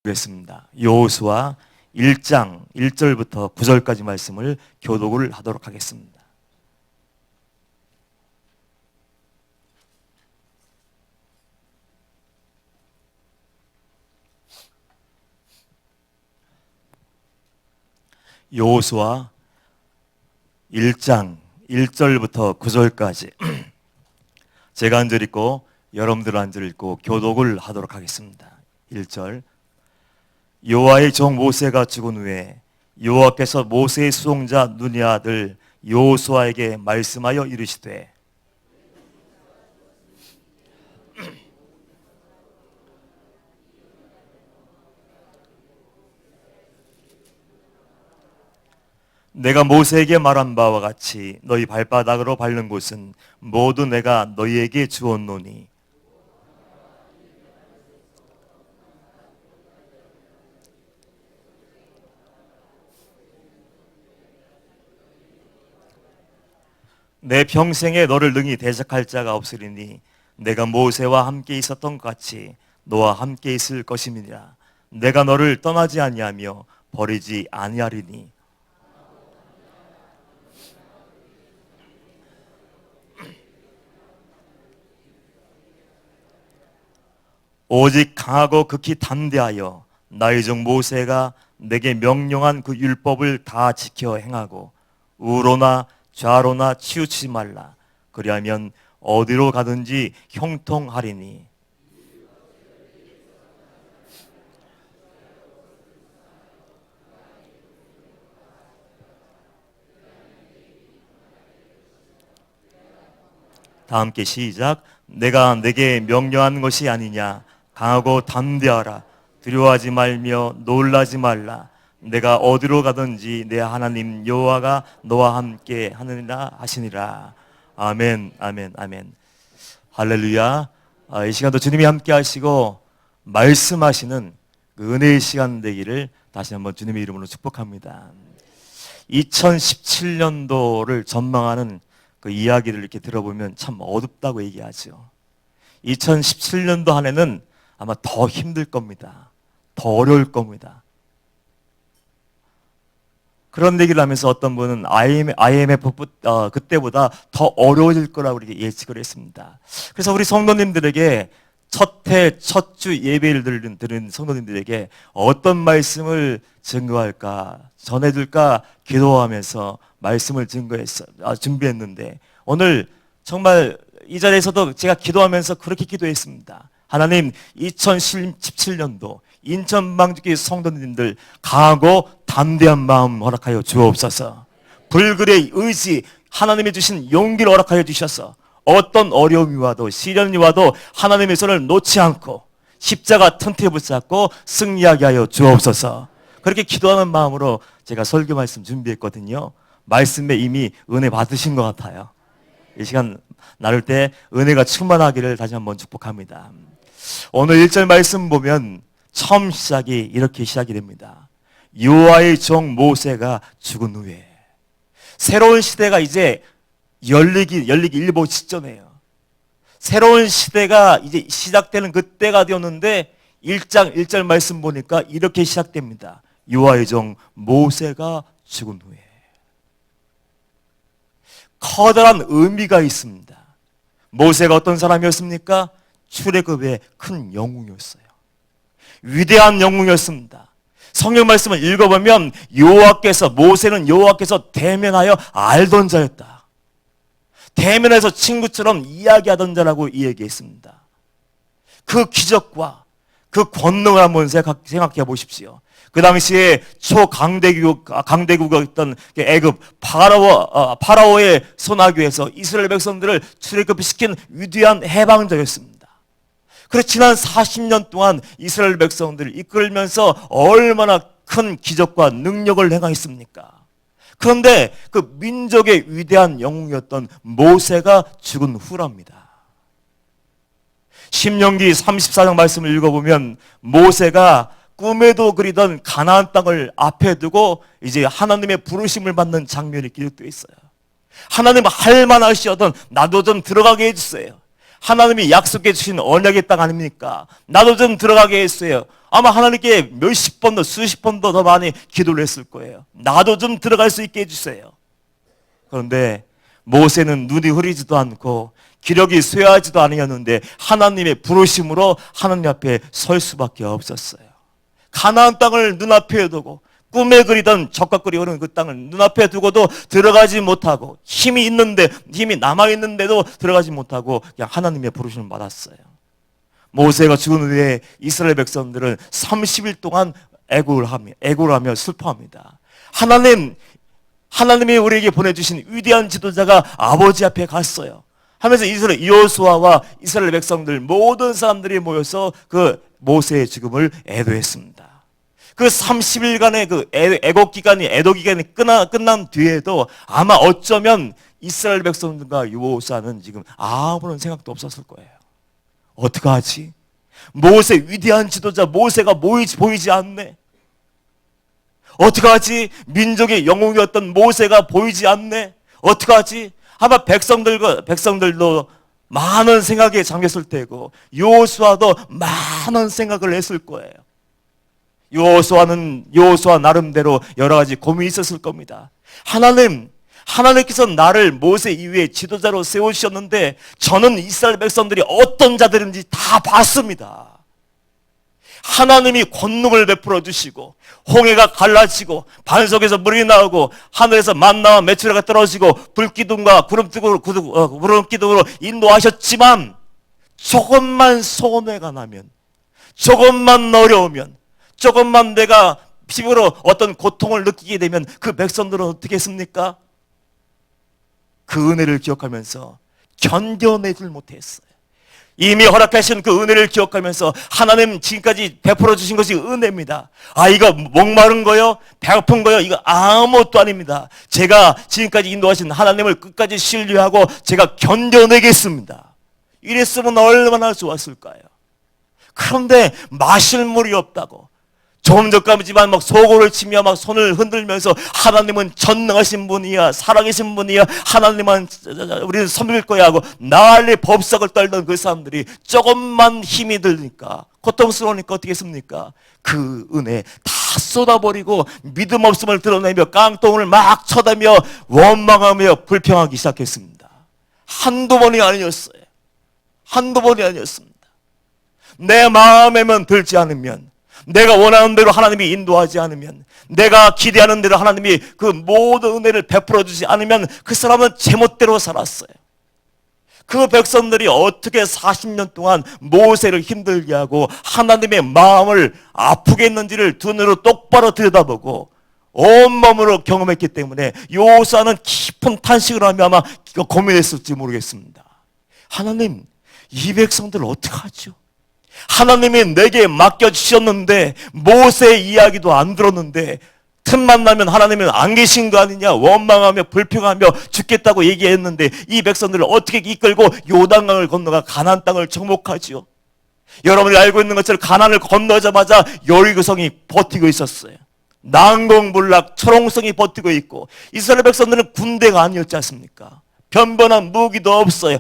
보겠습니다. 여호수아 1장 1절부터 9절까지 말씀을 교독을 하도록 하겠습니다. 여호수아 1장 1절부터 9절까지 제가 한 절 읽고 여러분들 한 절 읽고 교독을 하도록 하겠습니다. 1절. 여호와의 종 모세가 죽은 후에 여호와께서 모세의 수송자 눈의 아들 여호수아에게 말씀하여 이르시되 내가 모세에게 말한 바와 같이 너희 발바닥으로 밟는 곳은 모두 내가 너희에게 주었노니 내 평생에 너를 능히 대적할 자가 없으리니 내가 모세와 함께 있었던 것 같이 너와 함께 있을 것임이니라. 내가 너를 떠나지 아니하며 버리지 아니하리니 오직 강하고 극히 담대하여 나의 종 모세가 내게 명령한 그 율법을 다 지켜 행하고 우로나 좌로나 치우치지 말라. 그리하면 어디로 가든지 형통하리니 다 함께 시작. 내가 내게 명령한 것이 아니냐. 강하고 담대하라. 두려워하지 말며 놀라지 말라. 내가 어디로 가든지 내 하나님 여호와가 너와 함께 하느니라 하시니라. 아멘, 아멘, 아멘. 할렐루야. 이 시간도 주님이 함께 하시고 말씀하시는 그 은혜의 시간 되기를 다시 한번 주님의 이름으로 축복합니다. 2017년도를 전망하는 그 이야기를 이렇게 들어보면 참 어둡다고 얘기하죠. 2017년도 한 해는 아마 더 힘들 겁니다. 더 어려울 겁니다. 그런 얘기를 하면서 어떤 분은 IMF 그때보다 더 어려워질 거라고 이렇게 예측을 했습니다. 그래서 우리 성도님들에게 첫 해, 첫 주 예배를 드린 성도님들에게 어떤 말씀을 증거할까, 전해줄까 기도하면서 말씀을 준비했는데 오늘 정말 이 자리에서도 제가 기도하면서 그렇게 기도했습니다. 하나님, 2017년도 인천방주교회 성도님들 강하고 담대한 마음 허락하여 주옵소서. 불굴의 의지, 하나님이 주신 용기를 허락하여 주셔서 어떤 어려움이 와도 시련이 와도 하나님의 손을 놓지 않고 십자가 튼튼히 붙잡고 승리하게 하여 주옵소서. 그렇게 기도하는 마음으로 제가 설교 말씀 준비했거든요. 말씀에 이미 은혜 받으신 것 같아요. 이 시간 나눌 때 은혜가 충만하기를 다시 한번 축복합니다. 오늘 1절 말씀 보면 처음 시작이 이렇게 시작이 됩니다. 여호와의 종 모세가 죽은 후에 새로운 시대가 이제 열리기 일보 직전이에요. 새로운 시대가 이제 시작되는 그때가 되었는데 1장 1절 말씀 보니까 이렇게 시작됩니다. 여호와의 종 모세가 죽은 후에 커다란 의미가 있습니다. 모세가 어떤 사람이었습니까? 출애굽의 큰 영웅이었어요. 위대한 영웅이었습니다. 성경 말씀을 읽어보면 모세는 여호와께서 대면하여 알던 자였다. 대면해서 친구처럼 이야기하던 자라고 이야기했습니다. 그 기적과 그 권능을 한번 생각해 보십시오. 그 당시에 강대국이었던 애굽 파라오의 손아귀에서 이스라엘 백성들을 출애굽시킨 위대한 해방자였습니다. 그래서 지난 40년 동안 이스라엘 백성들을 이끌면서 얼마나 큰 기적과 능력을 행하였습니까? 그런데 그 민족의 위대한 영웅이었던 모세가 죽은 후랍니다. 신명기 34장 말씀을 읽어보면 모세가 꿈에도 그리던 가나안 땅을 앞에 두고 이제 하나님의 부르심을 받는 장면이 기록되어 있어요. 하나님 할 만하시거든 나도 좀 들어가게 해주세요. 하나님이 약속해 주신 언약의 땅 아닙니까? 나도 좀 들어가게 했어요. 아마 하나님께 몇십 번도 수십 번도 더 많이 기도를 했을 거예요. 나도 좀 들어갈 수 있게 해주세요. 그런데 모세는 눈이 흐리지도 않고 기력이 쇠하지도 아니었는데 하나님의 부르심으로 하나님 앞에 설 수밖에 없었어요. 가나안 땅을 눈앞에 두고 꿈에 그리던 적과 끓이 오는 그 땅을 눈앞에 두고도 들어가지 못하고 힘이 있는데 힘이 남아있는데도 들어가지 못하고 그냥 하나님의 부르심을 받았어요. 모세가 죽은 후에 이스라엘 백성들은 30일 동안 애고를 하며 슬퍼합니다. 하나님이 우리에게 보내주신 위대한 지도자가 아버지 앞에 갔어요. 하면서 이스라엘 여호수아와 이스라엘 백성들 모든 사람들이 모여서 그 모세의 죽음을 애도했습니다. 그 30일간의 그 애도 기간이 끝난 뒤에도 아마 어쩌면 이스라엘 백성들과 여호수아는 지금 아무런 생각도 없었을 거예요. 어떡하지? 모세 위대한 지도자 모세가 보이지 않네. 어떡하지? 민족의 영웅이었던 모세가 보이지 않네. 어떡하지? 아마 백성들도 많은 생각에 잠겼을 테고 여호수아도 많은 생각을 했을 거예요. 여호수아 나름대로 여러 가지 고민이 있었을 겁니다. 하나님께서 나를 모세 이후에 지도자로 세우셨는데 저는 이스라엘 백성들이 어떤 자들인지 다 봤습니다. 하나님이 권능을 베풀어 주시고 홍해가 갈라지고 반석에서 물이 나오고 하늘에서 만나와 메추라가 떨어지고 불기둥과 구름기둥으로 인도하셨지만 조금만 손해가 나면, 조금만 어려우면, 조금만 내가 피부로 어떤 고통을 느끼게 되면 그 백성들은 어떻게 했습니까? 그 은혜를 기억하면서 견뎌내질 못했어요. 이미 허락하신 그 은혜를 기억하면서 하나님 지금까지 베풀어 주신 것이 은혜입니다. 이거 목마른 거요? 배고픈 거요? 이거 아무것도 아닙니다. 제가 지금까지 인도하신 하나님을 끝까지 신뢰하고 제가 견뎌내겠습니다. 이랬으면 얼마나 좋았을까요? 그런데 마실 물이 없다고 조금 전까지만 막 소고를 치며 막 손을 흔들면서 하나님은 전능하신 분이야, 살아계신 분이야, 하나님은 우리는 섬길 거야 하고 난리 법석을 떨던 그 사람들이 조금만 힘이 들니까 고통스러우니까 어떻게 했습니까? 그 은혜 다 쏟아버리고 믿음 없음을 드러내며 깡통을 막 쳐다며 원망하며 불평하기 시작했습니다. 한두 번이 아니었어요. 한두 번이 아니었습니다. 내 마음에만 들지 않으면, 내가 원하는 대로 하나님이 인도하지 않으면, 내가 기대하는 대로 하나님이 그 모든 은혜를 베풀어 주지 않으면 그 사람은 제멋대로 살았어요. 그 백성들이 어떻게 40년 동안 모세를 힘들게 하고 하나님의 마음을 아프게 했는지를 두 눈으로 똑바로 들여다보고 온몸으로 경험했기 때문에 여호수아는 깊은 탄식을 하며 아마 고민했을지 모르겠습니다. 하나님, 이 백성들 어떡하죠? 하나님이 내게 맡겨주셨는데 모세의 이야기도 안 들었는데 틈만 나면 하나님은 안 계신 거 아니냐 원망하며 불평하며 죽겠다고 얘기했는데 이 백성들을 어떻게 이끌고 요단강을 건너가 가나안 땅을 정복하지요? 여러분이 알고 있는 것처럼 가나안을 건너자마자 여리고성이 버티고 있었어요. 난공불락 초롱성이 버티고 있고 이스라엘 백성들은 군대가 아니었지 않습니까? 변변한 무기도 없어요.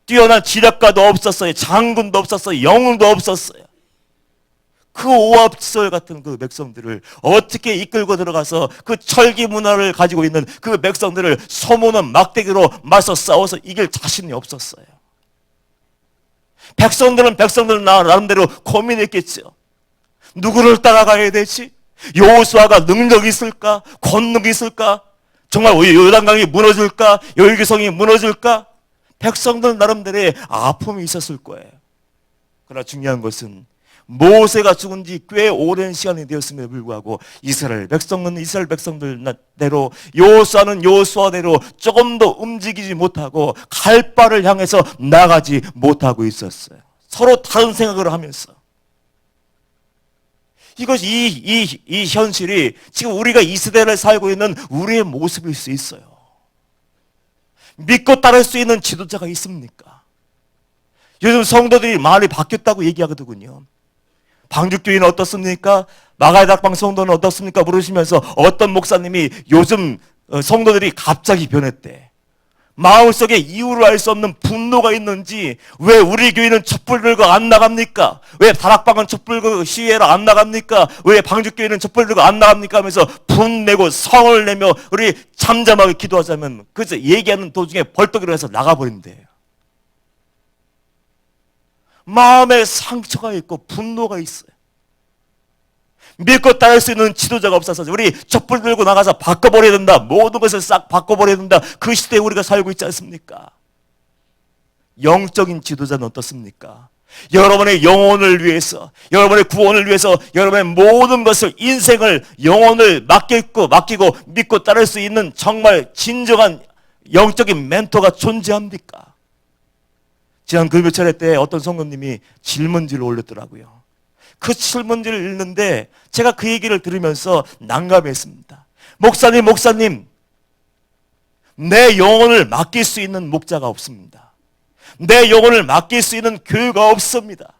뛰어난 지략가도 없었어요. 장군도 없었어요. 영웅도 없었어요. 그 오합지졸 같은 그 백성들을 어떻게 이끌고 들어가서 그 철기 문화를 가지고 있는 그 백성들을 소모는 막대기로 맞서 싸워서 이길 자신이 없었어요. 백성들은 나름대로 고민했겠죠. 누구를 따라가야 되지? 여호수아가 능력이 있을까? 권능이 있을까? 정말 요단강이 무너질까? 여리고성이 무너질까? 백성들 나름대로의 아픔이 있었을 거예요. 그러나 중요한 것은 모세가 죽은 지 꽤 오랜 시간이 되었음에도 불구하고 이스라엘 백성은 이스라엘 백성들대로 여호수아는 여호수아대로 조금도 움직이지 못하고 갈 바를 향해서 나가지 못하고 있었어요. 서로 다른 생각을 하면서. 이 현실이 지금 우리가 이 시대를 살고 있는 우리의 모습일 수 있어요. 믿고 따를 수 있는 지도자가 있습니까? 요즘 성도들이 많이 바뀌었다고 얘기하거든요. 방죽교회는 어떻습니까? 마가다락방 성도는 어떻습니까? 물으시면서 어떤 목사님이 요즘 성도들이 갑자기 변했대. 마음속에 이유를 알 수 없는 분노가 있는지 왜 우리 교회는 촛불 들고 안 나갑니까? 왜 다락방은 촛불 들고 시위하러 안 나갑니까? 왜 방주교회는 촛불 들고 안 나갑니까? 하면서 분내고 성을 내며 우리 잠잠하게 기도하자면 그래서 얘기하는 도중에 벌떡 일어나서 나가버린대요. 마음에 상처가 있고 분노가 있어요. 믿고 따를 수 있는 지도자가 없어서 우리 촛불 들고 나가서 바꿔버려야 된다. 모든 것을 싹 바꿔버려야 된다. 그 시대에 우리가 살고 있지 않습니까? 영적인 지도자는 어떻습니까? 여러분의 영혼을 위해서, 여러분의 구원을 위해서, 여러분의 모든 것을, 인생을, 영혼을 맡기고 믿고 따를 수 있는 정말 진정한 영적인 멘토가 존재합니까? 지난 금요철회 때 어떤 성도님이 질문지를 올렸더라고요. 그 질문지를 읽는데 제가 그 얘기를 들으면서 난감했습니다. 목사님, 내 영혼을 맡길 수 있는 목자가 없습니다. 내 영혼을 맡길 수 있는 교회가 없습니다.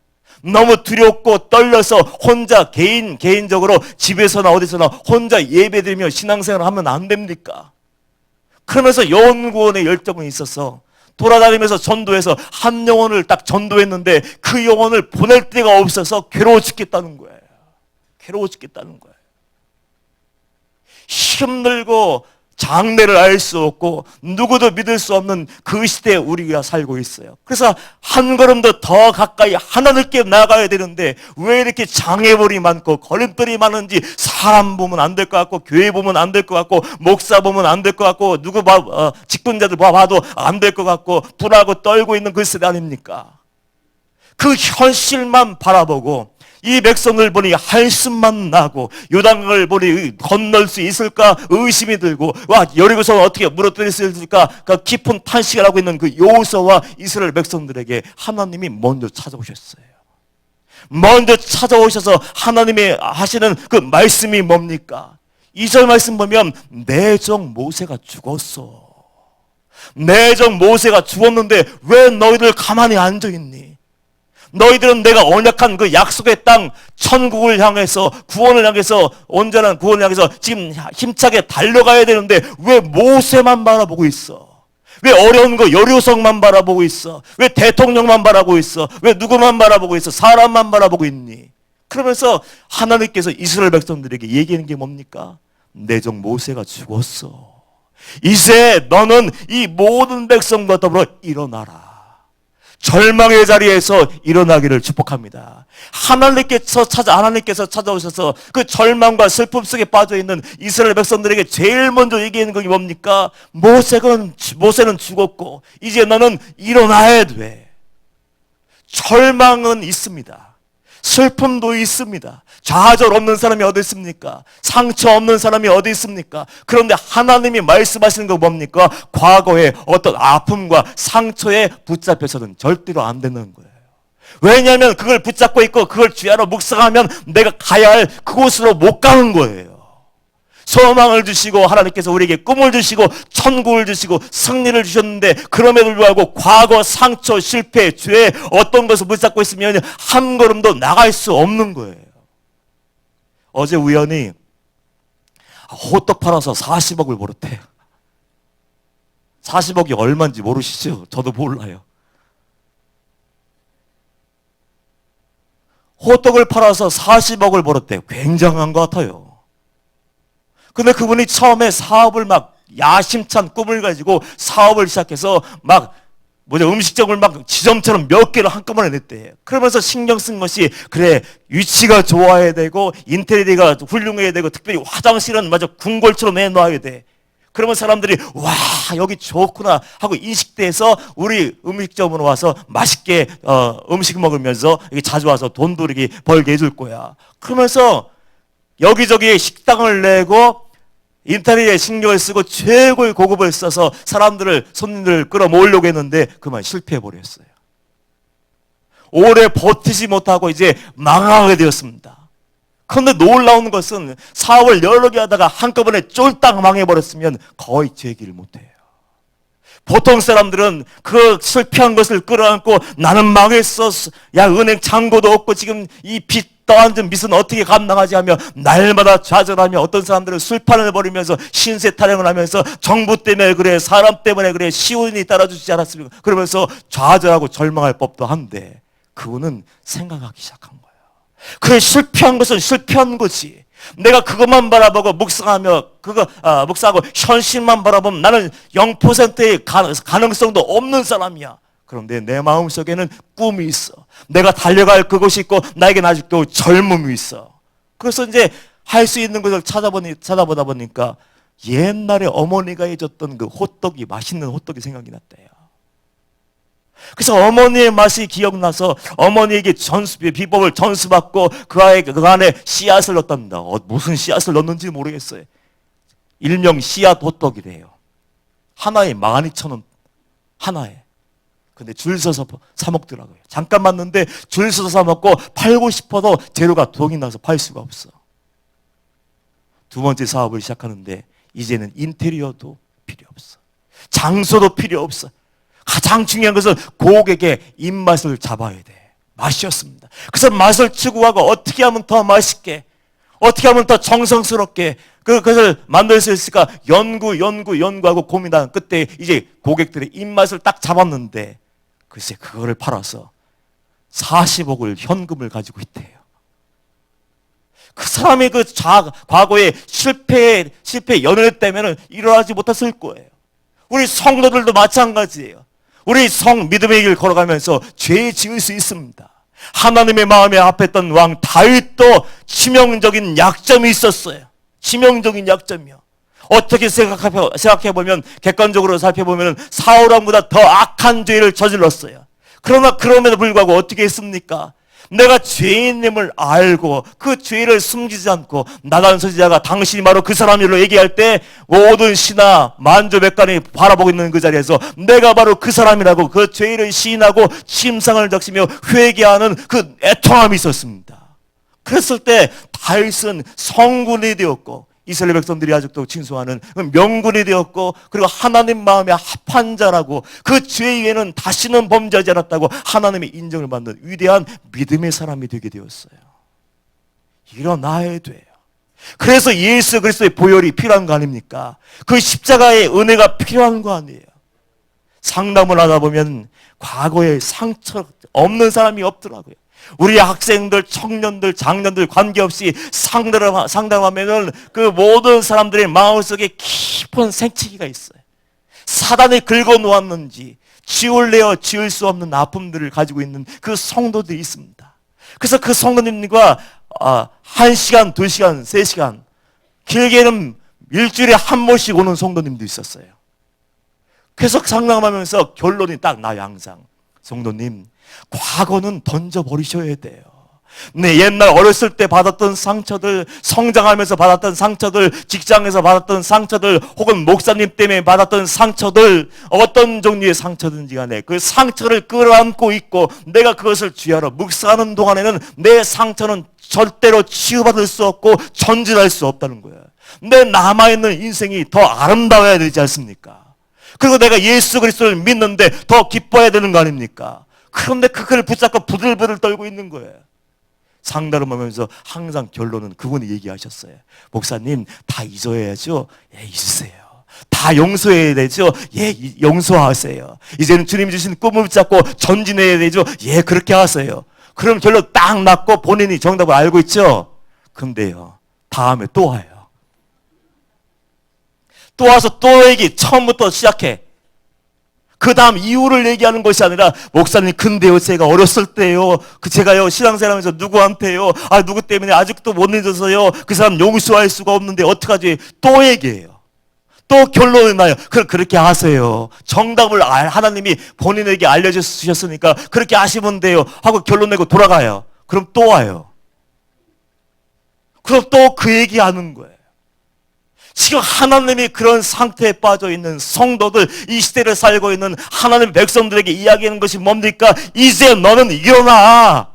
너무 두렵고 떨려서 혼자 개인적으로 집에서나 어디서나 혼자 예배드리며 신앙생활을 하면 안 됩니까? 그러면서 영혼구원의 열정이 있어서 돌아다니면서 전도해서 한 영혼을 딱 전도했는데 그 영혼을 보낼 데가 없어서 괴로워 죽겠다는 거예요. 괴로워 죽겠다는 거예요. 힘들고 장래를 알 수 없고 누구도 믿을 수 없는 그 시대에 우리가 살고 있어요. 그래서 한 걸음도 더 가까이 하나님께 나가야 되는데 왜 이렇게 장애물이 많고 걸림돌이 많은지 사람 보면 안 될 것 같고 교회 보면 안 될 것 같고 목사 보면 안 될 것 같고 누구 직분자들 봐도 안 될 것 같고 불하고 떨고 있는 그 시대 아닙니까? 그 현실만 바라보고 이 백성을 보니 한숨만 나고 요단강을 보니 건널 수 있을까 의심이 들고 와 여리고성을 어떻게 무너뜨릴 수 있을까 그 깊은 탄식을 하고 있는 그 여호수아와 이스라엘 백성들에게 하나님이 먼저 찾아오셨어요. 먼저 찾아오셔서 하나님이 하시는 그 말씀이 뭡니까? 2절 말씀 보면 내 종 모세가 죽었어. 내 종 모세가 죽었는데 왜 너희들 가만히 앉아있니? 너희들은 내가 언약한 그 약속의 땅 천국을 향해서 구원을 향해서 온전한 구원을 향해서 지금 힘차게 달려가야 되는데 왜 모세만 바라보고 있어? 왜 어려운 거 여리고성만 바라보고 있어? 왜 대통령만 바라보고 있어? 왜 누구만 바라보고 있어? 사람만 바라보고 있니? 그러면서 하나님께서 이스라엘 백성들에게 얘기하는 게 뭡니까? 내 종 모세가 죽었어. 이제 너는 이 모든 백성과 더불어 일어나라. 절망의 자리에서 일어나기를 축복합니다. 하나님께서 찾아오셔서 그 절망과 슬픔 속에 빠져있는 이스라엘 백성들에게 제일 먼저 얘기하는 것이 뭡니까? 모세는 죽었고 이제 너는 일어나야 돼. 절망은 있습니다. 슬픔도 있습니다. 좌절 없는 사람이 어디 있습니까? 상처 없는 사람이 어디 있습니까? 그런데 하나님이 말씀하시는 거 뭡니까? 과거의 어떤 아픔과 상처에 붙잡혀서는 절대로 안 되는 거예요. 왜냐하면 그걸 붙잡고 있고 그걸 쥐하러 묵상하면 내가 가야 할 그곳으로 못 가는 거예요. 소망을 주시고 하나님께서 우리에게 꿈을 주시고 천국을 주시고 승리를 주셨는데 그럼에도 불구하고 과거 상처 실패 죄 어떤 것을 붙잡고 있으면 한 걸음도 나갈 수 없는 거예요. 어제 우연히 호떡 팔아서 40억을 벌었대요. 40억이 얼마인지 모르시죠? 저도 몰라요. 호떡을 팔아서 40억을 벌었대요. 굉장한 것 같아요. 근데 그분이 처음에 사업을 막 야심찬 꿈을 가지고 사업을 시작해서 음식점을 막 지점처럼 몇 개를 한꺼번에 냈대. 그러면서 신경 쓴 것이 그래 위치가 좋아야 되고 인테리어가 훌륭해야 되고 특별히 화장실은 궁궐처럼 해놔야 돼. 그러면 사람들이 와 여기 좋구나 하고 인식돼서 우리 음식점으로 와서 맛있게 음식 먹으면서 자주 와서 돈도 이렇게 벌게 해줄 거야. 그러면서 여기저기 식당을 내고 인테리어에 신경을 쓰고 최고의 고급을 써서 손님들을 끌어모으려고 했는데 그만 실패해버렸어요. 오래 버티지 못하고 이제 망하게 되었습니다. 그런데 놀라운 것은 사업을 여러 개 하다가 한꺼번에 쫄딱 망해버렸으면 거의 재기를 못해요. 보통 사람들은 그 실패한 것을 끌어안고 나는 망했어. 야 은행 잔고도 없고 지금 이 빚 떠앉은 빚은 어떻게 감당하지 하며 날마다 좌절하며 어떤 사람들은 술판을 벌이면서 신세 타령을 하면서 정부 때문에 그래, 사람 때문에 그래, 시온이 따라주지 않았습니까? 그러면서 좌절하고 절망할 법도 한데 그거는 생각하기 시작한 거예요. 그게 실패한 것은 실패한 거지. 내가 그것만 바라보고 묵상하며 묵상하고 현실만 바라보면 나는 0%의 가능성도 없는 사람이야. 그런데 내 마음속에는 꿈이 있어. 내가 달려갈 그것이 있고 나에게는 아직도 젊음이 있어. 그래서 이제 할 수 있는 것을 찾아보다 보니까 옛날에 어머니가 해줬던 그 호떡이, 맛있는 호떡이 생각이 났대요. 그래서 어머니의 맛이 기억나서 어머니에게 비법을 전수받고 그 안에 씨앗을 넣었답니다. 무슨 씨앗을 넣었는지 모르겠어요. 일명 씨앗 호떡이래요. 하나에 12,000원. 하나에. 근데 줄 서서 사 먹더라고요. 잠깐 봤는데 줄 서서 사 먹고 팔고 싶어도 재료가 돈이 나서 팔 수가 없어. 두 번째 사업을 시작하는데 이제는 인테리어도 필요 없어. 장소도 필요 없어. 가장 중요한 것은 고객의 입맛을 잡아야 돼. 맛이었습니다. 그래서 맛을 추구하고 어떻게 하면 더 맛있게, 어떻게 하면 더 정성스럽게 그것을 만들 수 있을까 연구하고 고민하는 끝에 이제 고객들의 입맛을 딱 잡았는데 글쎄 그거를 팔아서 40억을 현금을 가지고 있대요. 그 사람이 과거에 실패 연애 때문에 일어나지 못했을 거예요. 우리 성도들도 마찬가지예요. 우리 믿음의 길 걸어가면서 죄 지을 수 있습니다. 하나님의 마음에 합했던 왕 다윗도 치명적인 약점이 있었어요. 치명적인 약점이요. 어떻게 생각해보면, 객관적으로 살펴보면 사울 왕보다 더 악한 죄를 저질렀어요. 그러나 그럼에도 불구하고 어떻게 했습니까? 내가 죄인임을 알고 그 죄를 숨기지 않고 나단 선지자가 당신이 바로 그 사람이라고 얘기할 때 모든 신하 만조백관이 바라보고 있는 그 자리에서 내가 바로 그 사람이라고 그 죄를 시인하고 침상을 적시며 회개하는 그 애통함이 있었습니다. 그랬을 때 다윗은 성군이 되었고 이스라엘 백성들이 아직도 칭송하는 명군이 되었고 그리고 하나님 마음에 합한 자라고 그 죄 위에는 다시는 범죄하지 않았다고 하나님의 인정을 받는 위대한 믿음의 사람이 되게 되었어요. 일어나야 돼요. 그래서 예수 그리스도의 보혈이 필요한 거 아닙니까? 그 십자가의 은혜가 필요한 거 아니에요. 상담을 하다 보면 과거에 상처 없는 사람이 없더라고요. 우리 학생들, 청년들, 장년들 관계없이 상담하면은 그 모든 사람들의 마음속에 깊은 생채기가 있어요. 사단이 긁어놓았는지 지울래야 지울 수 없는 아픔들을 가지고 있는 그 성도들이 있습니다. 그래서 그 성도님과 1시간, 2시간, 3시간 길게는 일주일에 한 번씩 오는 성도님도 있었어요. 계속 상담하면서 결론이 딱 나요. 항상 성도님, 과거는 던져버리셔야 돼요. 네, 옛날 어렸을 때 받았던 상처들, 성장하면서 받았던 상처들, 직장에서 받았던 상처들, 혹은 목사님 때문에 받았던 상처들, 어떤 종류의 상처든지 간에 그 상처를 끌어안고 있고 내가 그것을 주야로 묵상하는 동안에는 내 상처는 절대로 치유받을 수 없고 전진할 수 없다는 거예요. 내 남아있는 인생이 더 아름다워야 되지 않습니까? 그리고 내가 예수 그리스도를 믿는데 더 기뻐해야 되는 거 아닙니까? 그런데 그걸 붙잡고 부들부들 떨고 있는 거예요. 상담하면서 항상 결론은 그분이 얘기하셨어요. 목사님, 다 잊어야죠. 예, 잊으세요. 다 용서해야 되죠. 예, 용서하세요. 이제는 주님 주신 꿈을 붙잡고 전진해야 되죠. 예, 그렇게 하세요. 그럼 결론 딱 났고 본인이 정답을 알고 있죠. 근데요, 다음에 또 와요. 또 와서 또 얘기 처음부터 시작해. 그 다음 이유를 얘기하는 것이 아니라 목사님 근데요 제가 어렸을 때요 제가요 신앙생활하면서 누구한테요 누구 때문에 아직도 못 잊어서요 그 사람 용서할 수가 없는데 어떡하지. 또 얘기해요. 또 결론이 나요. 그렇게 하세요. 정답을 하나님이 본인에게 알려주셨으니까 그렇게 하시면 돼요 하고 결론 내고 돌아가요. 그럼 또 와요. 그럼 또 그 얘기하는 거예요. 지금 하나님이 그런 상태에 빠져 있는 성도들, 이 시대를 살고 있는 하나님의 백성들에게 이야기하는 것이 뭡니까? 이제 너는 일어나.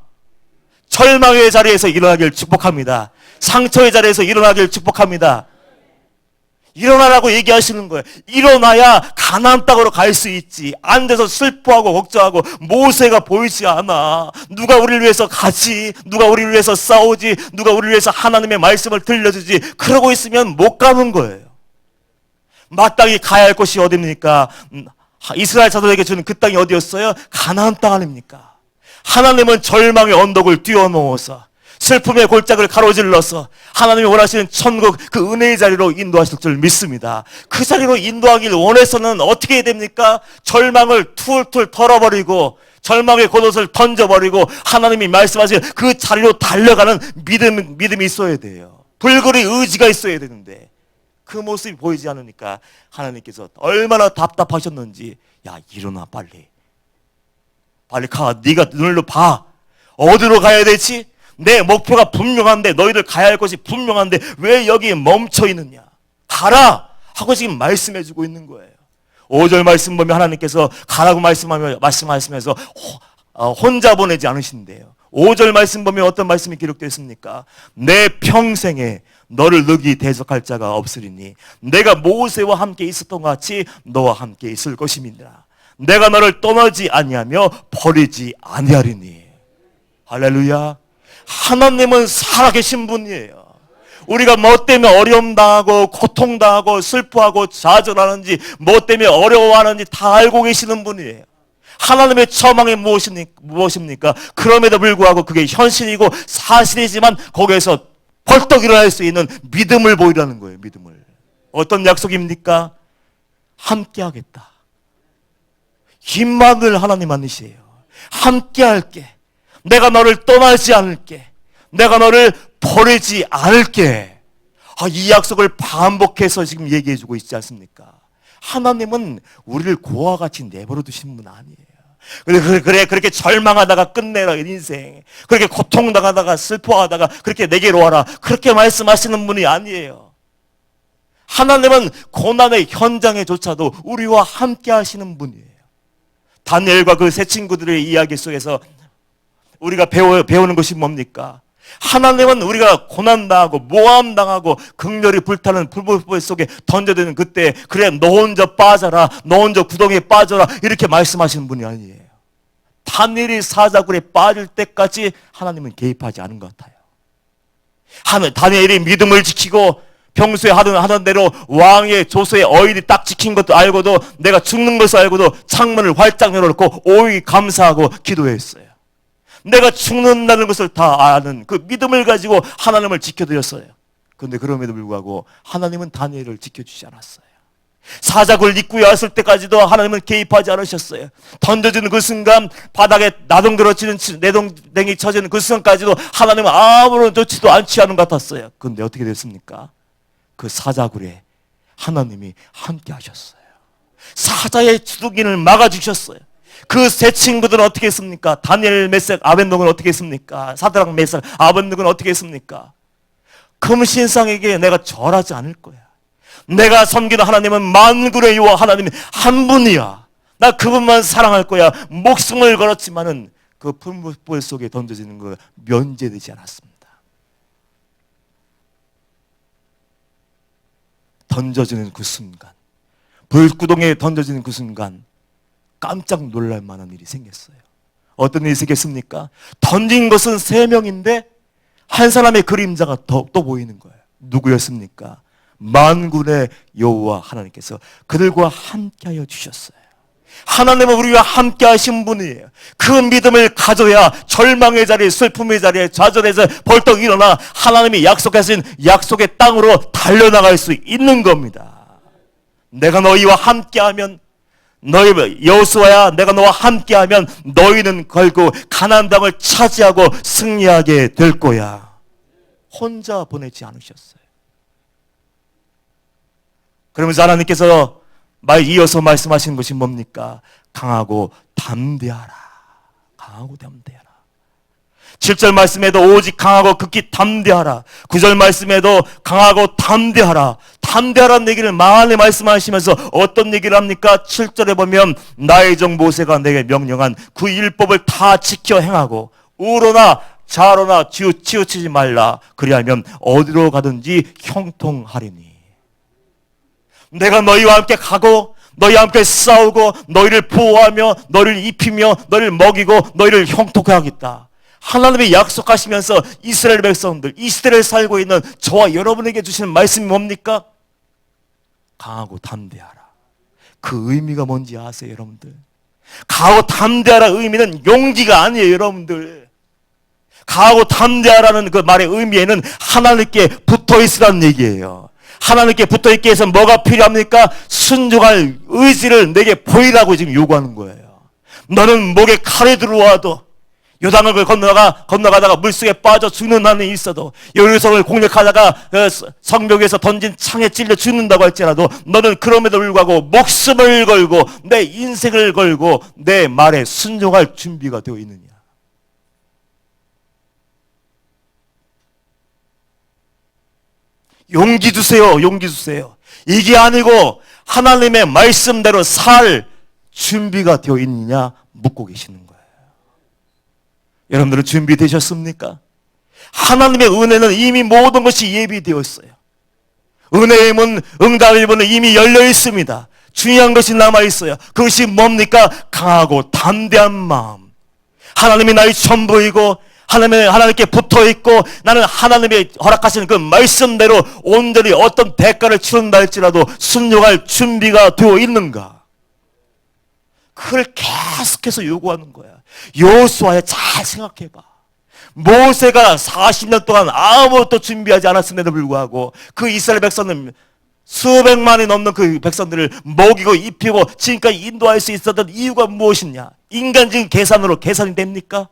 절망의 자리에서 일어나길 축복합니다. 상처의 자리에서 일어나길 축복합니다. 일어나라고 얘기하시는 거예요. 일어나야 가나안 땅으로 갈 수 있지. 앉아서 슬퍼하고 걱정하고 모세가 보이지 않아. 누가 우리를 위해서 가지? 누가 우리를 위해서 싸우지? 누가 우리를 위해서 하나님의 말씀을 들려주지? 그러고 있으면 못 가는 거예요. 마땅히 가야 할 곳이 어디입니까? 이스라엘 자손에게 주는 그 땅이 어디였어요? 가나안 땅 아닙니까? 하나님은 절망의 언덕을 뛰어넘어서 슬픔의 골짜기를 가로질러서 하나님이 원하시는 천국 그 은혜의 자리로 인도하실 줄 믿습니다. 그 자리로 인도하길 원해서는 어떻게 해야 됩니까? 절망을 툴툴 털어버리고 절망의 겉옷을 던져버리고 하나님이 말씀하신 그 자리로 달려가는 믿음이 있어야 돼요. 불굴의 의지가 있어야 되는데 그 모습이 보이지 않으니까 하나님께서 얼마나 답답하셨는지, 야, 일어나 빨리 가. 네가 눈으로 봐. 어디로 가야 되지? 내 목표가 분명한데, 너희들 가야 할 곳이 분명한데 왜 여기 멈춰 있느냐? 가라 하고 지금 말씀해주고 있는 거예요. 5절 말씀 보면 하나님께서 가라고 말씀하시면서 혼자 보내지 않으신대요. 5절 말씀 보면 어떤 말씀이 기록되어 있습니까? 내 평생에 너를 능히 대적할 자가 없으리니 내가 모세와 함께 있었던 것 같이 너와 함께 있을 것임이니라. 내가 너를 떠나지 아니하며 버리지 아니하리니. 할렐루야. 하나님은 살아계신 분이에요. 우리가 뭐 때문에 어려움 당하고 고통 당하고 슬퍼하고 좌절하는지 뭐 때문에 어려워하는지 다 알고 계시는 분이에요. 하나님의 처망이 무엇입니까? 그럼에도 불구하고 그게 현실이고 사실이지만 거기에서 벌떡 일어날 수 있는 믿음을 보이라는 거예요. 믿음을. 어떤 약속입니까? 함께 하겠다. 힘만을 하나님 아니시에요. 함께 할게. 내가 너를 떠나지 않을게. 내가 너를 버리지 않을게. 이 약속을 반복해서 지금 얘기해 주고 있지 않습니까? 하나님은 우리를 고와 같이 내버려 두신 분 아니에요. 그래 그렇게 절망하다가 끝내라 인생, 그렇게 고통당하다가 슬퍼하다가 그렇게 내게로 와라, 그렇게 말씀하시는 분이 아니에요. 하나님은 고난의 현장에조차도 우리와 함께 하시는 분이에요. 다니엘과 그 세 친구들의 이야기 속에서 우리가 배우는 것이 뭡니까? 하나님은 우리가 고난당하고 모함당하고 극렬히 불타는 불불 속에 던져드는 그때, 그래 너 혼자 빠져라, 너 혼자 구덩이에 빠져라, 이렇게 말씀하시는 분이 아니에요. 다니엘이 사자굴에 빠질 때까지 하나님은 개입하지 않은 것 같아요. 다니엘이 믿음을 지키고 평소에 하던 대로 왕의 조서의 어인이 딱 지킨 것도 알고도, 내가 죽는 것을 알고도 창문을 활짝 열어놓고 오히 감사하고 기도했어요. 내가 죽는다는 것을 다 아는 그 믿음을 가지고 하나님을 지켜드렸어요. 그런데 그럼에도 불구하고 하나님은 다니엘을 지켜주지 않았어요. 사자굴 입구에 왔을 때까지도 하나님은 개입하지 않으셨어요. 던져지는 그 순간, 바닥에 나동들어지는 내동댕이 쳐지는 그 순간까지도 하나님은 아무런 조치도 않지 않은 것 같았어요. 그런데 어떻게 됐습니까? 그 사자굴에 하나님이 함께 하셨어요. 사자의 주둥이를 막아주셨어요. 그 세 친구들은 어떻게 했습니까? 다니엘, 메삭, 아벤노고는 어떻게 했습니까? 사드락, 메삭, 아벤노고는 어떻게 했습니까? 금신상에게 내가 절하지 않을 거야. 내가 섬기는 하나님은 만군의 여호와 하나님이 한 분이야. 나 그분만 사랑할 거야. 목숨을 걸었지만은 그 풀무불 속에 던져지는 거 면제되지 않았습니다. 던져지는 그 순간, 불구덩이에 던져지는 그 순간 깜짝 놀랄 만한 일이 생겼어요. 어떤 일이 생겼습니까? 던진 것은 3명인데 한 사람의 그림자가 또 보이는 거예요. 누구였습니까? 만군의 여호와 하나님께서 그들과 함께하여 주셨어요. 하나님은 우리와 함께 하신 분이에요. 그 믿음을 가져야 절망의 자리에, 슬픔의 자리에, 좌절에서 벌떡 일어나 하나님이 약속하신 약속의 땅으로 달려나갈 수 있는 겁니다. 내가 너희와 함께하면, 너희 여호수아야, 내가 너와 함께하면 너희는 걸고 가나안 땅을 차지하고 승리하게 될 거야. 혼자 보내지 않으셨어요. 그러면서 하나님께서 이어서 말씀하시는 것이 뭡니까? 강하고 담대하라. 강하고 담대하라. 7절 말씀에도 오직 강하고 극히 담대하라. 9절 말씀에도 강하고 담대하라. 담대하라는 얘기를 많이 말씀하시면서 어떤 얘기를 합니까? 7절에 보면 나의 종 모세가 내게 명령한 그 율법을 다 지켜 행하고 우로나 좌로나 치우치지 말라. 그리하면 어디로 가든지 형통하리니. 내가 너희와 함께 가고 너희와 함께 싸우고 너희를 보호하며 너희를 입히며 너희를 먹이고 너희를 형통케 하겠다. 하나님이 약속하시면서 이스라엘 백성들, 이 시대를 살고 있는 저와 여러분에게 주시는 말씀이 뭡니까? 강하고 담대하라. 그 의미가 뭔지 아세요, 여러분들? 강하고 담대하라 의미는 용기가 아니에요, 여러분들. 강하고 담대하라는 그 말의 의미에는 하나님께 붙어 있으라는 얘기예요. 하나님께 붙어 있기 위해서 뭐가 필요합니까? 순종할 의지를 내게 보이라고 지금 요구하는 거예요. 너는 목에 칼이 들어와도 요단을 건너가다가 물속에 빠져 죽는 한이 있어도 예루살렘을 공격하다가 성벽에서 던진 창에 찔려 죽는다고 할지라도 너는 그럼에도 불구하고 목숨을 걸고 내 인생을 걸고 내 말에 순종할 준비가 되어 있느냐. 용기 주세요. 용기 주세요. 이게 아니고 하나님의 말씀대로 살 준비가 되어 있느냐 묻고 계시는 거예요. 여러분들은 준비되셨습니까? 하나님의 은혜는 이미 모든 것이 예비되어 있어요. 은혜의 문, 응답의 문은 이미 열려 있습니다. 중요한 것이 남아 있어요. 그것이 뭡니까? 강하고 담대한 마음. 하나님이 나의 전부이고 하나님께 붙어 있고 나는 하나님의 허락하시는 그 말씀대로 온전히 어떤 대가를 치른다 할지라도 순종할 준비가 되어 있는가? 그걸 계속해서 요구하는 거야. 여호수아야, 잘 생각해봐. 모세가 40년 동안 아무것도 준비하지 않았음에도 불구하고 그 이스라엘 백성은 수백만이 넘는 그 백성들을 먹이고 입히고 지금까지 인도할 수 있었던 이유가 무엇이냐? 인간적인 계산으로 계산이 됩니까?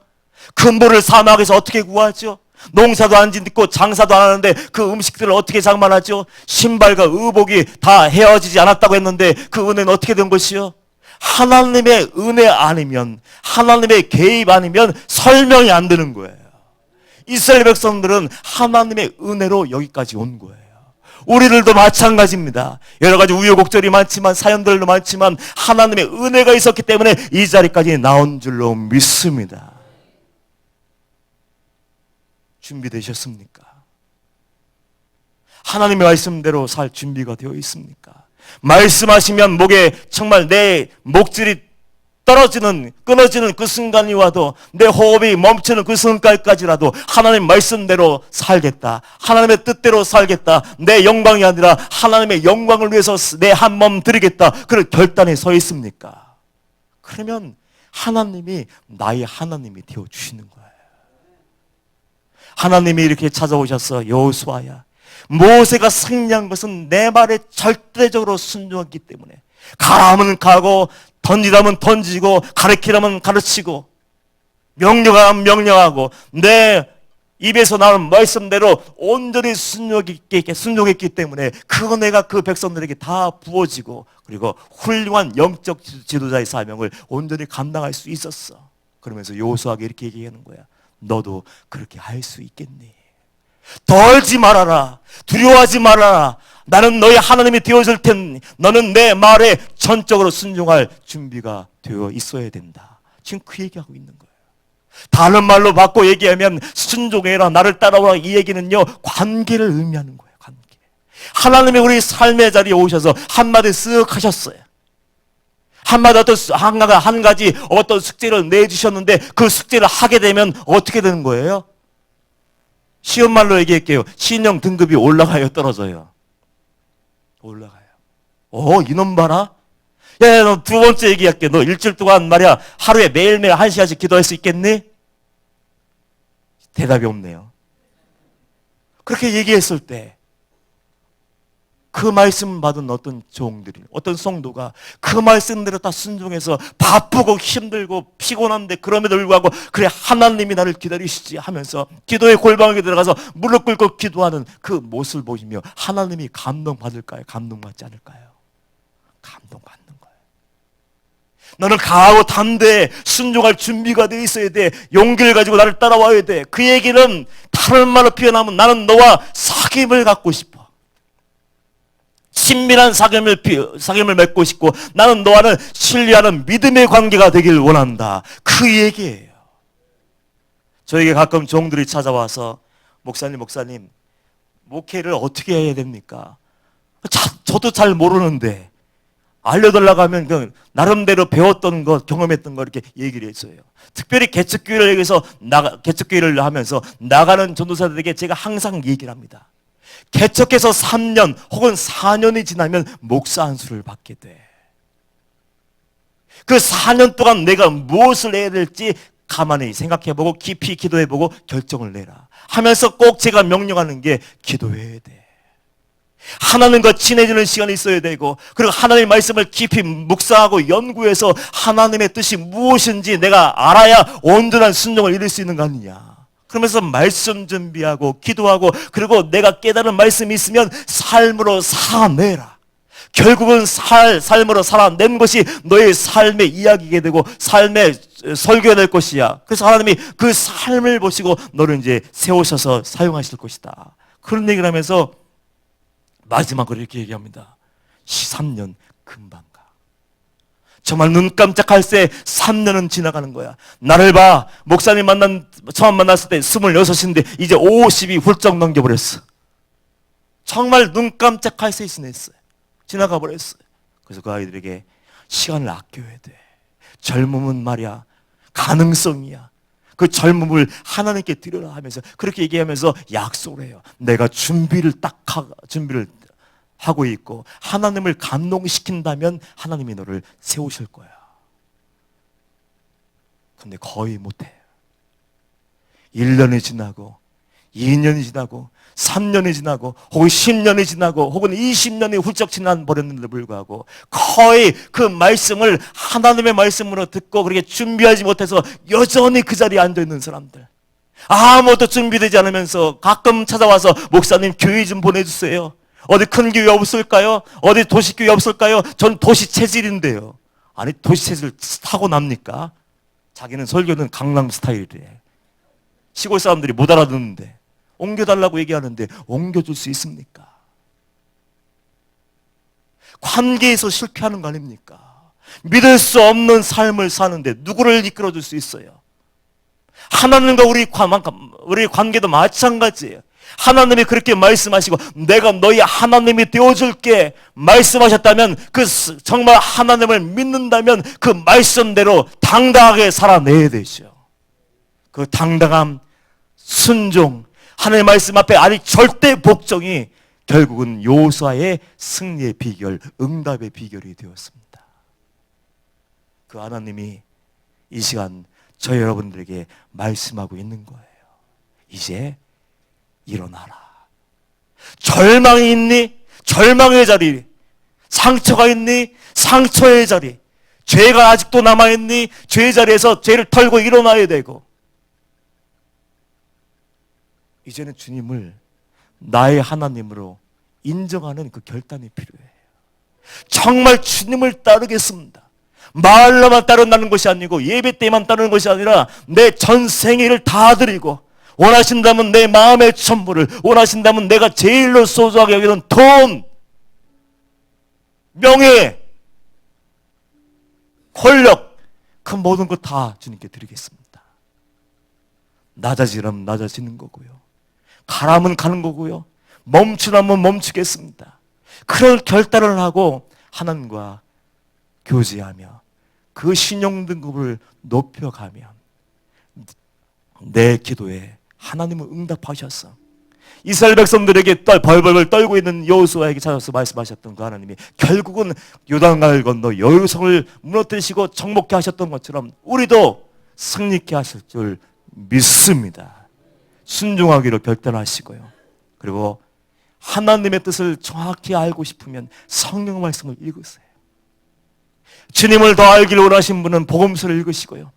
근본을 사막에서 어떻게 구하죠? 농사도 안 짓고 장사도 안 하는데 그 음식들을 어떻게 장만하죠? 신발과 의복이 다 헤어지지 않았다고 했는데 그 은혜는 어떻게 된 것이요? 하나님의 은혜 아니면, 하나님의 개입 아니면 설명이 안 되는 거예요. 이스라엘 백성들은 하나님의 은혜로 여기까지 온 거예요. 우리들도 마찬가지입니다. 여러 가지 우여곡절이 많지만, 사연들도 많지만 하나님의 은혜가 있었기 때문에 이 자리까지 나온 줄로 믿습니다. 준비되셨습니까? 하나님의 말씀대로 살 준비가 되어 있습니까? 말씀하시면 목에 정말 내 목줄이 끊어지는 그 순간이 와도 내 호흡이 멈추는 그 순간까지라도 하나님 말씀대로 살겠다. 하나님의 뜻대로 살겠다. 내 영광이 아니라 하나님의 영광을 위해서 내 한 몸 드리겠다. 그런 결단에 서 있습니까? 그러면 하나님이 나의 하나님이 되어주시는 거예요. 하나님이 이렇게 찾아오셔서 여호수아야, 모세가 승리한 것은 내 말에 절대적으로 순종했기 때문에 가라면 가고 던지라면 던지고 가르치라면 가르치고 명령하면 명령하고 내 입에서 나오는 말씀대로 온전히 순종했기 때문에 그 은혜가 그 백성들에게 다 부어지고 그리고 훌륭한 영적 지도자의 사명을 온전히 감당할 수 있었어. 그러면서 여호수아에게 이렇게 얘기하는 거야. 너도 그렇게 할 수 있겠니? 떨지 말아라. 두려워하지 말아라. 나는 너의 하나님이 되어줄 테니 너는 내 말에 전적으로 순종할 준비가 되어 있어야 된다. 지금 그 얘기하고 있는 거예요. 다른 말로 바꿔 얘기하면 순종해라, 나를 따라오라, 이 얘기는요 관계를 의미하는 거예요. 관계. 하나님이 우리 삶의 자리에 오셔서 한마디 쓱 하셨어요. 한마디 한 가지 어떤 숙제를 내주셨는데 그 숙제를 하게 되면 어떻게 되는 거예요? 쉬운 말로 얘기할게요. 신용 등급이 올라가요, 떨어져요? 올라가요. 이놈 봐라. 야, 너 두 번째 얘기할게. 너 일주일 동안 말이야 하루에 매일매일 1시간씩 기도할 수 있겠니? 대답이 없네요. 그렇게 얘기했을 때 그 말씀 받은 어떤 종들이, 어떤 성도가 그 말씀대로 다 순종해서 바쁘고 힘들고 피곤한데 그럼에도 불구하고 그래 하나님이 나를 기다리시지 하면서 기도의 골방에 들어가서 무릎 꿇고 기도하는 그 모습을 보시며 하나님이 감동받을까요? 감동받지 않을까요? 감동받는 거예요. 너는 강하고 담대해 순종할 준비가 돼 있어야 돼. 용기를 가지고 나를 따라와야 돼. 그 얘기는 다른 말로 표현하면 나는 너와 사귐을 갖고 싶어. 친밀한 사귐을 맺고 싶고 나는 너와는 신뢰하는 믿음의 관계가 되길 원한다. 그 얘기예요. 저에게 가끔 종들이 찾아와서 목사님 목회를 어떻게 해야 됩니까? 저도 잘 모르는데 알려달라고 하면 그 나름대로 배웠던 것, 경험했던 거 이렇게 얘기를 했어요. 특별히 개척교회를 하면서 나가는 전도사들에게 제가 항상 얘기를 합니다. 개척해서 3년 혹은 4년이 지나면 목사 안수를 받게 돼. 그 4년 동안 내가 무엇을 해야 될지 가만히 생각해보고 깊이 기도해보고 결정을 내라 하면서 꼭 제가 명령하는 게 기도해야 돼. 하나님과 친해지는 시간이 있어야 되고, 그리고 하나님의 말씀을 깊이 묵상하고 연구해서 하나님의 뜻이 무엇인지 내가 알아야 온전한 순종을 이룰 수 있는 거 아니냐. 그러면서 말씀 준비하고 기도하고, 그리고 내가 깨달은 말씀이 있으면 삶으로 살아내라. 결국은 삶으로 살아낸 것이 너의 삶의 이야기가 되고 삶의 설교가 될 것이야. 그래서 하나님이 그 삶을 보시고 너를 이제 세우셔서 사용하실 것이다. 그런 얘기를 하면서 마지막으로 이렇게 얘기합니다. 3년 금방 가. 정말 눈 깜짝할 새 3년은 지나가는 거야. 나를 봐. 목사님 처음 만났을 때 26인데 이제 50이 훌쩍 넘겨버렸어. 정말 눈 깜짝할 새 지냈어요. 지나가 버렸어요. 그래서 그 아이들에게 시간을 아껴야 돼. 젊음은 말이야 가능성이야. 그 젊음을 하나님께 드려라 하면서 그렇게 얘기하면서 약속을 해요. 내가 준비를 하고 있고 하나님을 감동시킨다면 하나님이 너를 세우실 거야. 근데 거의 못해. 1년이 지나고 2년이 지나고 3년이 지나고 혹은 10년이 지나고 혹은 20년이 훌쩍 지나버렸는데도 불구하고 거의 그 말씀을 하나님의 말씀으로 듣고 그렇게 준비하지 못해서 여전히 그 자리에 앉아있는 사람들, 아무것도 준비되지 않으면서 가끔 찾아와서 목사님 교회 좀 보내주세요. 어디 큰 교회 없을까요? 어디 도시교회 없을까요? 전 도시 체질인데요. 아니 도시 체질 타고납니까? 자기는 설교는 강남 스타일이래. 시골 사람들이 못 알아듣는데 옮겨달라고 얘기하는데 옮겨줄 수 있습니까? 관계에서 실패하는 거 아닙니까? 믿을 수 없는 삶을 사는데 누구를 이끌어줄 수 있어요? 하나님과 우리 관계도 마찬가지예요. 하나님이 그렇게 말씀하시고 내가 너희 하나님이 되어줄게 말씀하셨다면 정말 하나님을 믿는다면 그 말씀대로 당당하게 살아내야 되죠. 그 당당함, 순종, 하나님의 말씀 앞에 아니 절대 복종이 결국은 여호수아의 승리의 비결, 응답의 비결이 되었습니다. 그 하나님이 이 시간 저희 여러분들에게 말씀하고 있는 거예요. 이제 일어나라. 절망이 있니? 절망의 자리. 상처가 있니? 상처의 자리. 죄가 아직도 남아있니? 죄의 자리에서 죄를 털고 일어나야 되고, 이제는 주님을 나의 하나님으로 인정하는 그 결단이 필요해요. 정말 주님을 따르겠습니다. 말로만 따른다는 것이 아니고 예배 때만 따르는 것이 아니라 내 전생애를 다 드리고, 원하신다면 내 마음의 전부를, 원하신다면 내가 제일로 소중하게 여기는 돈, 명예, 권력, 그 모든 것 다 주님께 드리겠습니다. 낮아지라면 낮아지는 거고요. 가라면 가는 거고요. 멈추라면 멈추겠습니다. 그런 결단을 하고 하나님과 교제하며 그 신용 등급을 높여가면 내 기도에 하나님은 응답하셨어. 이스라엘 백성들에게 벌벌 떨고 있는 여호수아에게 찾아서 말씀하셨던 그 하나님이 결국은 요단강을 건너 여리고성을 무너뜨리시고 정복케 하셨던 것처럼 우리도 승리케 하실 줄 믿습니다. 순종하기로 결단하시고요. 그리고 하나님의 뜻을 정확히 알고 싶으면 성경 말씀을 읽으세요. 주님을 더 알기를 원하신 분은 복음서를 읽으시고요.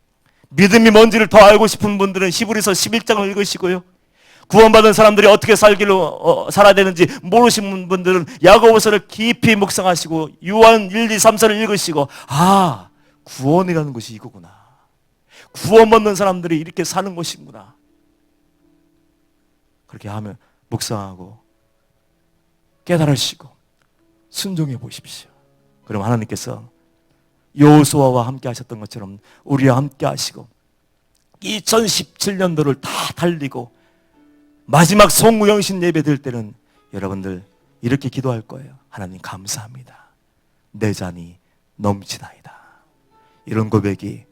믿음이 뭔지를 더 알고 싶은 분들은 히브리서 11장을 읽으시고요. 구원받은 사람들이 어떻게 살아야 되는지 모르시는 분들은 야고보서를 깊이 묵상하시고 요한 1, 2, 3, 4를 읽으시고, 아, 구원이라는 것이 이거구나. 구원 받는 사람들이 이렇게 사는 것이구나. 그렇게 하면 묵상하고 깨달으시고 순종해 보십시오. 그럼 하나님께서 여호수아와 함께 하셨던 것처럼 우리와 함께 하시고 2017년도를 다 달리고 마지막 송구영신 예배 드릴 때는 여러분들 이렇게 기도할 거예요. 하나님 감사합니다. 내 잔이 넘치나이다. 이런 고백이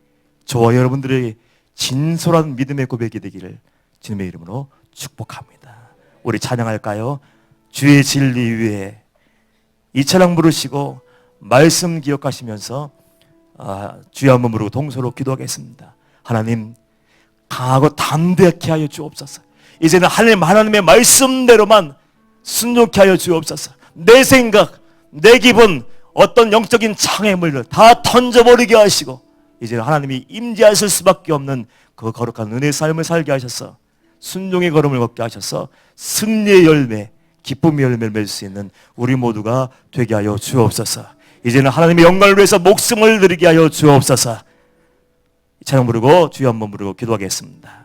저와 여러분들의 진솔한 믿음의 고백이 되기를 주님의 이름으로 축복합니다. 우리 찬양할까요? 주의 진리 위에 이 찬양 부르시고 말씀 기억하시면서 주여 한번 부르고 동서로 기도하겠습니다. 하나님 강하고 담대하게 하여 주옵소서. 이제는 하나님의 말씀대로만 순종케 하여 주옵소서. 내 생각, 내 기분, 어떤 영적인 장애물을 다 던져버리게 하시고 이제는 하나님이 임재하실 수밖에 없는 그 거룩한 은혜의 삶을 살게 하셔서 순종의 걸음을 걷게 하셔서 승리의 열매, 기쁨의 열매를 맺을 수 있는 우리 모두가 되게 하여 주옵소서. 이제는 하나님의 영광을 위해서 목숨을 드리게 하여 주옵소서. 이 찬양 부르고 주여 한번 부르고 기도하겠습니다.